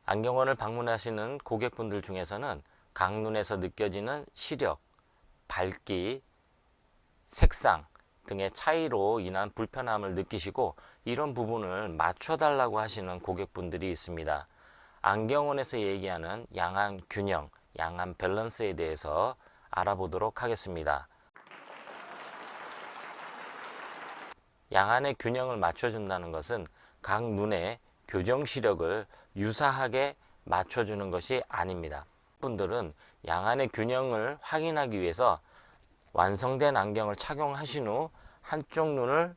안경원을 방문하시는 고객분들 중에서는 강눈에서 느껴지는 시력, 밝기, 색상 등의 차이로 인한 불편함을 느끼시고 이런 부분을 맞춰달라고 하시는 고객분들이 있습니다. 안경원에서 얘기하는 양안 균형, 양안 밸런스에 대해서 알아보도록 하겠습니다. 양안의 균형을 맞춰준다는 것은 각 눈의 교정 시력을 유사하게 맞춰주는 것이 아닙니다. 분들은 양안의 균형을 확인하기 위해서 완성된 안경을 착용하신 후 한쪽 눈을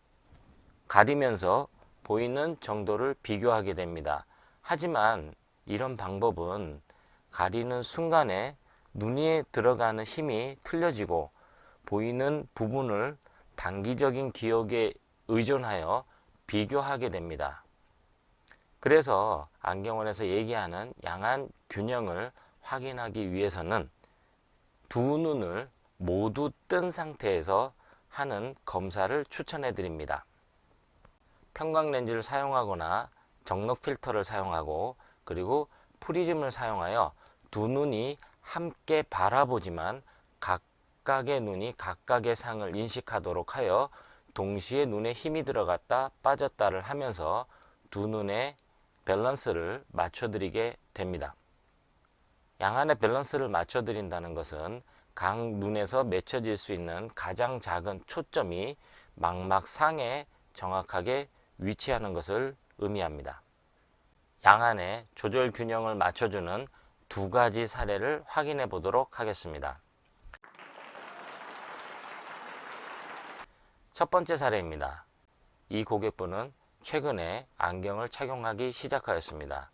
가리면서 보이는 정도를 비교하게 됩니다. 하지만 이런 방법은 가리는 순간에 눈에 들어가는 힘이 틀려지고 보이는 부분을 단기적인 기억에 의존하여 비교하게 됩니다. 그래서 안경원에서 얘기하는 양안 균형을 확인하기 위해서는 두 눈을 모두 뜬 상태에서 하는 검사를 추천해 드립니다. 편광렌즈를 사용하거나 정록 필터를 사용하고 그리고 프리즘을 사용하여 두 눈이 함께 바라보지만 각각의 눈이 각각의 상을 인식하도록 하여 동시에 눈에 힘이 들어갔다 빠졌다를 하면서 두 눈의 밸런스를 맞춰드리게 됩니다. 양안의 밸런스를 맞춰드린다는 것은 각 눈에서 맺혀질 수 있는 가장 작은 초점이 망막상에 정확하게 위치하는 것을 의미합니다. 양안의 조절 균형을 맞춰주는 두 가지 사례를 확인해 보도록 하겠습니다. 첫 번째 사례입니다. 이 고객분은 최근에 안경을 착용하기 시작하였습니다.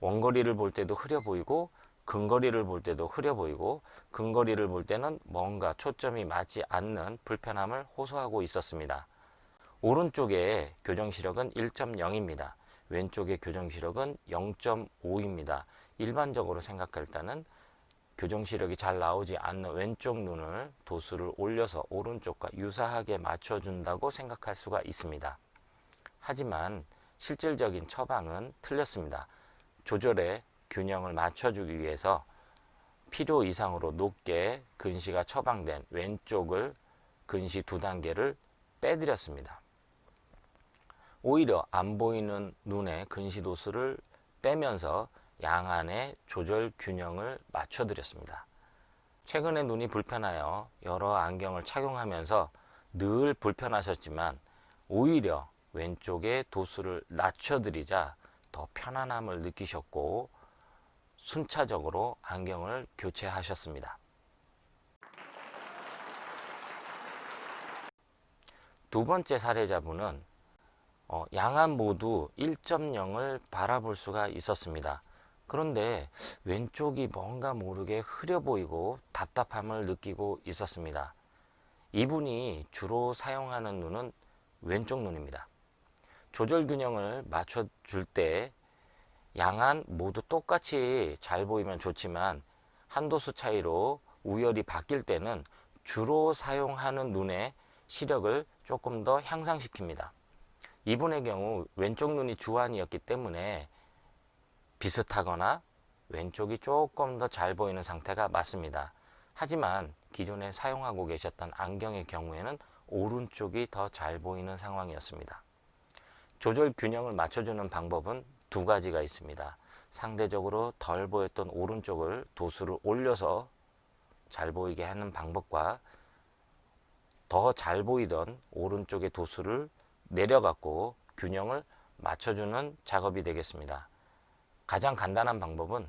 원거리를 볼 때도 흐려 보이고 근거리를 볼 때도 흐려 보이고 근거리를 볼 때는 뭔가 초점이 맞지 않는 불편함을 호소하고 있었습니다. 오른쪽의 교정시력은 1.0입니다. 왼쪽의 교정시력은 0.5입니다. 일반적으로 생각할 때는 교정시력이 잘 나오지 않는 왼쪽 눈을 도수를 올려서 오른쪽과 유사하게 맞춰준다고 생각할 수가 있습니다. 하지만 실질적인 처방은 틀렸습니다. 조절의 균형을 맞춰주기 위해서 필요 이상으로 높게 근시가 처방된 왼쪽을 근시 2단계를 빼드렸습니다. 오히려 안 보이는 눈의 근시 도수를 빼면서 양안의 조절 균형을 맞춰드렸습니다. 최근에 눈이 불편하여 여러 안경을 착용하면서 늘 불편하셨지만 오히려 왼쪽의 도수를 낮춰드리자 더 편안함을 느끼셨고 순차적으로 안경을 교체하셨습니다. 두 번째 사례자분은 양안 모두 1.0을 바라볼 수가 있었습니다. 그런데 왼쪽이 뭔가 모르게 흐려 보이고 답답함을 느끼고 있었습니다. 이분이 주로 사용하는 눈은 왼쪽 눈입니다. 조절 균형을 맞춰줄 때 양안 모두 똑같이 잘 보이면 좋지만 한도수 차이로 우열이 바뀔 때는 주로 사용하는 눈의 시력을 조금 더 향상시킵니다. 이분의 경우 왼쪽 눈이 주안이었기 때문에 비슷하거나 왼쪽이 조금 더 잘 보이는 상태가 맞습니다. 하지만 기존에 사용하고 계셨던 안경의 경우에는 오른쪽이 더 잘 보이는 상황이었습니다. 조절 균형을 맞춰주는 방법은 두 가지가 있습니다. 상대적으로 덜 보였던 오른쪽을 도수를 올려서 잘 보이게 하는 방법과 더 잘 보이던 오른쪽의 도수를 내려갖고 균형을 맞춰주는 작업이 되겠습니다. 가장 간단한 방법은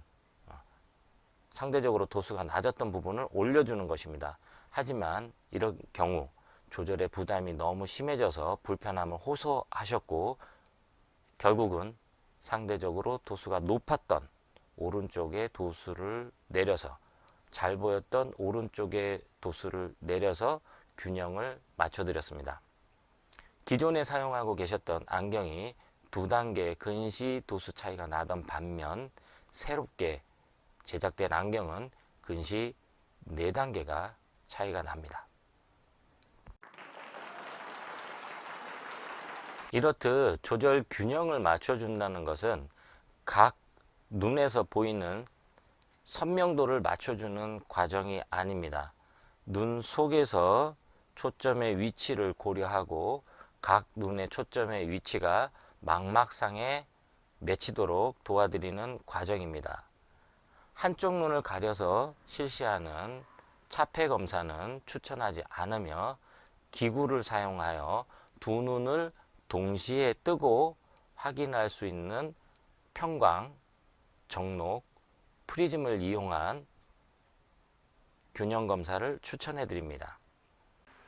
상대적으로 도수가 낮았던 부분을 올려주는 것입니다. 하지만 이런 경우 조절의 부담이 너무 심해져서 불편함을 호소하셨고 결국은 상대적으로 도수가 높았던 오른쪽의 도수를 내려서 잘 보였던 오른쪽의 도수를 내려서 균형을 맞춰드렸습니다. 기존에 사용하고 계셨던 안경이 2단계의 근시 도수 차이가 나던 반면 새롭게 제작된 안경은 근시 4단계가 차이가 납니다. 이렇듯 조절 균형을 맞춰준다는 것은 각 눈에서 보이는 선명도를 맞춰주는 과정이 아닙니다. 눈 속에서 초점의 위치를 고려하고 각 눈의 초점의 위치가 망막상에 맺히도록 도와드리는 과정입니다. 한쪽 눈을 가려서 실시하는 차폐 검사는 추천하지 않으며 기구를 사용하여 두 눈을 동시에 뜨고 확인할 수 있는 평광, 정록, 프리즘을 이용한 균형 검사를 추천해 드립니다.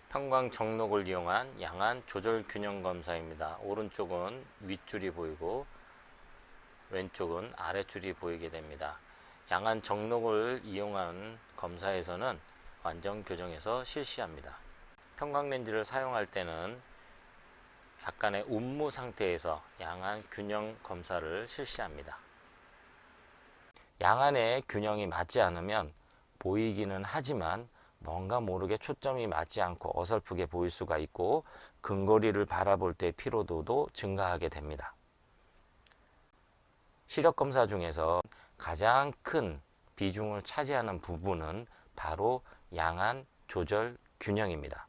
평광 정록을 이용한 양안 조절 균형 검사입니다. 오른쪽은 윗줄이 보이고 왼쪽은 아랫줄이 보이게 됩니다. 양안 정록을 이용한 검사에서는 완전 교정에서 실시합니다. 평광렌즈를 사용할 때는 약간의 운무 상태에서 양안 균형 검사를 실시합니다. 양안의 균형이 맞지 않으면 보이기는 하지만 뭔가 모르게 초점이 맞지 않고 어설프게 보일 수가 있고 근거리를 바라볼 때 피로도도 증가하게 됩니다. 시력 검사 중에서 가장 큰 비중을 차지하는 부분은 바로 양안 조절 균형입니다.